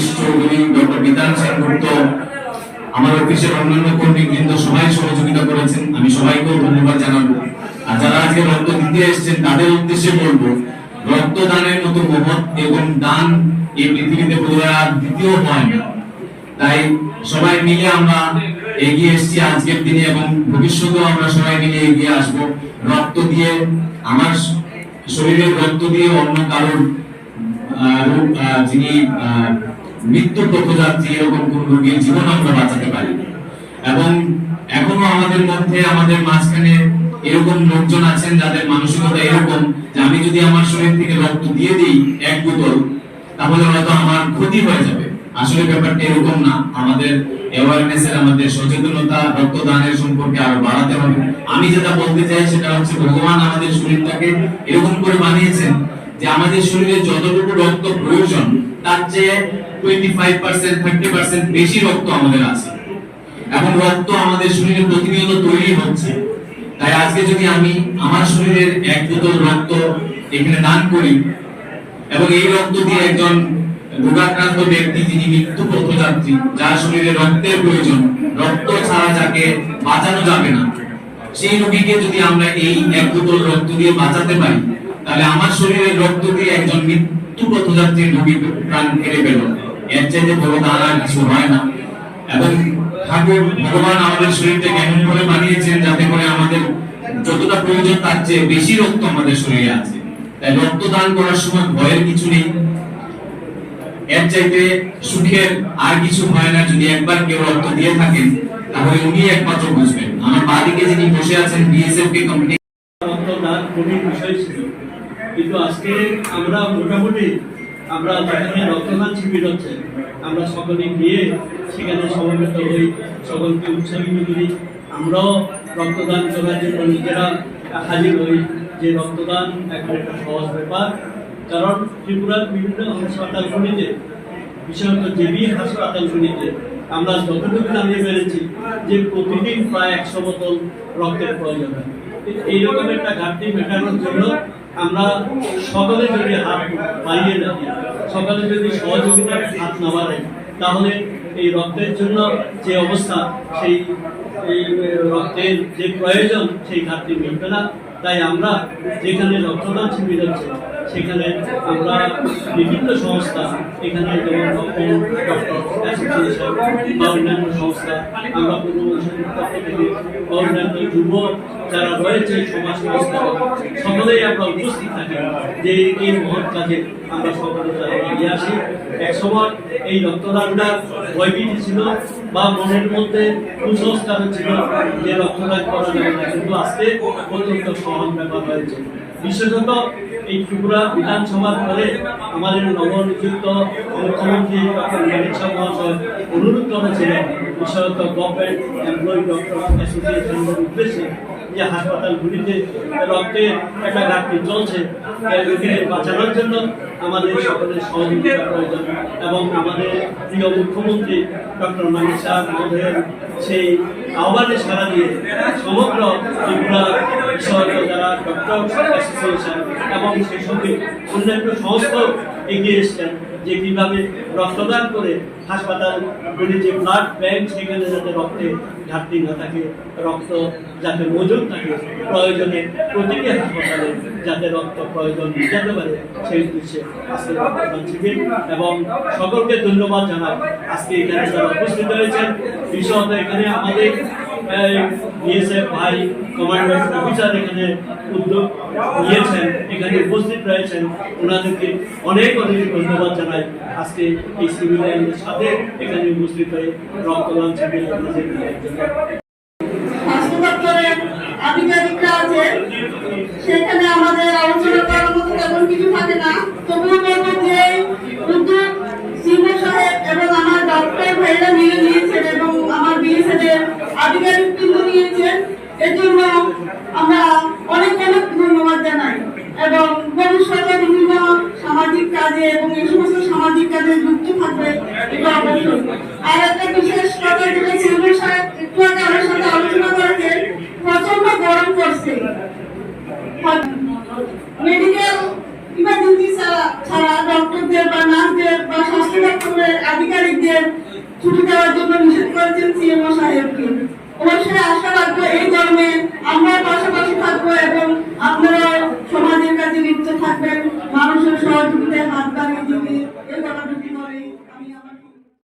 Satish Chowdhury, doctor বিধান সেনগুপ্ত, আমার অফিসের অন্যান্য কর্মীবৃন্দ সবাই সহযোগিতা করেছেন, আমি সবাইকেও ধন্যবাদ জানাবো। আর যারা আজকে রক্ত দিতে এসেছেন তাদের উদ্দেশ্যে বলবো, রক্তদানের মতো মহৎ এবং দান এই পৃথিবীতে বোধহয় আর দ্বিতীয় হয় না। তাই সবাই মিলে আমরা এগিয়ে এসেছি আজকের দিনে এবং ভবিষ্যতেও আমরা সবাই মিলে এগিয়ে আসবো। রক্ত দিয়ে, আমার শরীরের রক্ত দিয়ে অন্য কারোর যিনি মৃত্যু পথযাত্রী এরকম কোন রোগীর জীবন আমরা বাঁচাতে পারি। এবং এখনো আমাদের মধ্যে, আমাদের মাঝখানে এরকম লোকজন আছেন যাদের মানসিকতা এরকম যে আমি যদি আমার শরীর থেকে রক্ত দিয়ে দিই 1 বোতল, তাহলে হয়তো আমার ক্ষতি হয়ে যাবে। আসলে ব্যাপারটা এরকম না। আমাদের অ্যাওয়ারনেসের, আমাদের সচেতনতা রক্তদানের সম্পর্কে আরো বাড়াতে হবে। আমি যেটা বলতে চাই সেটা হচ্ছে, ভগবান আমাদের শরীরটাকে এরকম করে বানিয়েছেন যে আমাদের শরীরে যতটুকু রক্ত প্রয়োজন তার চেয়ে 25% 30% বেশি রক্ত আমাদের আছে। এখন রক্ত আমাদের শরীরে প্রতিনিয়ত তৈরি হচ্ছে। তাই আজকে যদি আমি আমার শরীরের 1 বোতল রক্ত এখানে দান করি এবং এই রক্ত দিয়ে একজন রোগাক্রান্ত ব্যক্তি, যিনি মৃত্যু পথযাত্রী, যার শরীরে রক্তের প্রয়োজন, রক্ত ছাড়া যাকে বাঁচানো যাবে না, সেই রোগীকে যদি আমরা এই 1 বোতল রক্ত দিয়ে বাঁচাতে পারি, তাহলে আমার শরীরের রক্ত দিয়ে একজন মৃত্যু পথযাত্রীর রোগী প্রাণ ফিরে পেল। এর চাইতে বড় দান আর কিছু হয় না। এবং ঠাকুর ভগবান আমাদের শরীরটাকে এমন করে বানিয়েছেন যাতে করে আমাদের যতটা প্রয়োজন তার চেয়ে বেশি রক্ত আমাদের শরীরে আছে। তাই রক্তদান করার সময় ভয়ের কিছু নেই। এর চাইতে সুখের আর কিছু হয় না। যদি একবার কেউ রক্ত দিয়ে থাকেন তাহলে উনি একমাত্র বুঝবেন। আমার বাদিকে যিনি বসে আছেন, বিএসএফ কে কমিটি, রক্তদান কঠিন বিষয় ছিল, কিন্তু আজকে আমরা মোটামুটি যেখানে রক্তদান শিবির হচ্ছে আমরা সকলে গিয়ে সেখানে সমবেত হই, সকলকে উৎসাহিত করি। আমরাও রক্তদান করার জন্য নিজেরা হাজির হই। যে রক্তদান এখন একটা সহজ ব্যাপার, কারণ ত্রিপুরার বিভিন্ন হাসপাতালগুলিতে, বিশেষত জেবি হাসপাতালগুলিতে আমরা যতটুকু জানতে পেরেছি যে প্রতিদিন প্রায় 100 বোতল রক্তের প্রয়োজন হয়। এইরকম একটা ঘাটতি মেটানোর জন্য আমরা সকলে যদি হাত বাড়িয়ে রাখি, সকলে যদি সহযোগিতার হাত না বাড়াই, তাহলে এই রক্তের জন্য যে অবস্থা, সেই রক্তের যে প্রয়োজন, সেই ঘাটতি মিটবে না। তাই আমরা যেখানে রক্তদান শিবির হচ্ছে সেখানে আমরা বিভিন্ন সংস্থা, এখানে যেমন ডক্টর অ্যাসোসিয়েশন বা অন্যান্য সংস্থা, আমরা পূর্ববর্ষের পক্ষ থেকে অন্যান্য যুব যারা রয়েছে সমাজ সংস্থা, সকলেই আমরা উপস্থিত থাকি যে এই মহৎ কাজে আমরা সকলে যারা এগিয়ে আসি। এক সময় এই রক্তদানটা ভয়ভীতি ছিল বা মনের মধ্যে কুসংস্কার ছিল যে রক্তদান করা যাবে না, কিন্তু আজকে অত্যন্ত সহজ ব্যাপার হয়েছে। বিশেষত এই ত্রিপুরা বিধানসভার পরে আমাদের নবনিযুক্ত মুখ্যমন্ত্রী ডক্টর NIKHIL মহাশয় অনুরোধ করেছিলেন বিশেষত গভর্নমেন্ট এমপ্লয়ি ডক্টর অ্যাসোসিয়েশনের উদ্দেশ্যে যে হাসপাতালগুলিতে রক্তের একটা ঘাটতি চলছে, রোগীদের বাঁচানোর জন্য আমাদের সকলের সহযোগিতা প্রয়োজন। এবং আমাদের প্রিয় মুখ্যমন্ত্রী ডক্টর NIKHIL মহোদয়ের সেই আহ্বানে সাড়া দিয়ে সমগ্র ত্রিপুরা বিষয়ক যারা ডক্টর অ্যাসোসিয়েশন এবং সেই সঙ্গে অন্যান্য সংস্থা এগিয়ে এসছেন যে কিভাবে রক্তদান করে হাসপাতালগুলি যে ব্লাড ব্যাংক, সেখানে যাতে রক্তে ঘাটতি না থাকে, রক্ত যাতে মজুদ থাকে, প্রয়োজনে প্রতিটি হাসপাতালে যাতে রক্ত প্রয়োজন মেটাতে পারে, সেই উদ্দেশ্যে আজকে রক্তদান শিবির। এবং সকলকে ধন্যবাদ জানাই আজকে এখানে যারা উপস্থিত হয়েছেন। বিশেষত এখানে আমাদের বিএসএফ ভাই কমান্ডার অফিসার এখানে উদ্যোগ নিয়েছেন, এখানে উপস্থিত রয়েছেন, ওনাদেরকে অনেক অনেক ধন্যবাদ জানাই আজকে এই সিভিলিয়ানদের সাথে এখানে উপস্থিত হয়ে রক্তদান শিবির আধিকারিকরা আছে, সেখানে আমাদের আলোচনা করার মতো তেমন কিছু থাকে না। তবুও বলবো যে উদ্যোগ সিংহ সাহেব এবং আমার ডক্টর ভাইরা নিয়ে নিয়েছেন এবং আমার বিএসএফের আধিকারিক কিন্তু নিয়েছেন, এর জন্য আমরা অনেক অনেক ধন্যবাদ জানাই। এবং ভবিষ্যতে বিভিন্ন সামাজিক কাজে এবং এই সমস্ত সামাজিক কাজে যুক্ত থাকবে এটা অবশ্যই। আর একটা বিশেষ কথা যেটা সিংহ সাহেব একটু আগে আমার সাথে আলোচনা করেছেন, প্রচন্ড গরম করছে, মেডিকেল ইমার্জেন্সি ছাড়া ডক্টরদের বা নার্সদের বা স্বাস্থ্য দপ্তরের জন্য নিষেধ করেছেন সিএমও সাহেবকে। অবশ্যই আশা রাখবো এই কর্মে আমরা পাশাপাশি থাকবো এবং আপনারা সমাজের কাছে লিপ্ত থাকবেন, মানুষের সহযোগিতায় হাত বাড়িয়ে দিবে এই কথাটুকু বলে